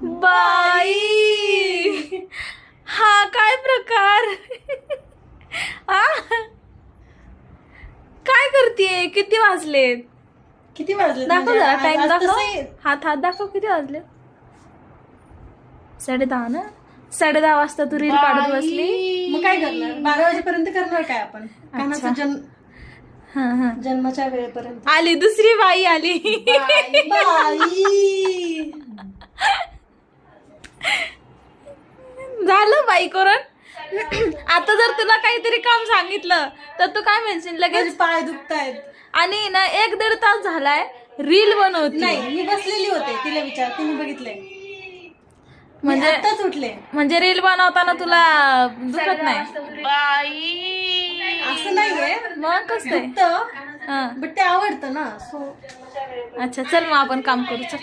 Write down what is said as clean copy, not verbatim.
बाई हा काय प्रकार आ? काय करतेय? किती वाजलेत? किती वाजले? दाखव जरा टाइम दाखव. हात दाखव किती वाजले. 10:30 ना. 10:30 वाजता तू रील काढत बसली. मग काय करणार? 12 वाजेपर्यंत करणार काय आपण? कानाचा जन्माच्या वेळेपर्यंत. आली दुसरी बाई आली. बाई झालं बाई करून. आता जर तुला काहीतरी काम सांगितलं तर तू काय म्हणशील लगेच? पाय दुखतायत. आणि ना 1-1.5 तास झालाय रील बनवते. नाही, मी बसलेली होते, तिला विचार, तिने बघितलंय. म्हणजे आत्ताच उठले. म्हणजे रील बनवताना तुला दुखत नाही? असं नाहीये, मग कसं बट ते आवडतं ना. सो अच्छा चल मग आपण काम करू चल.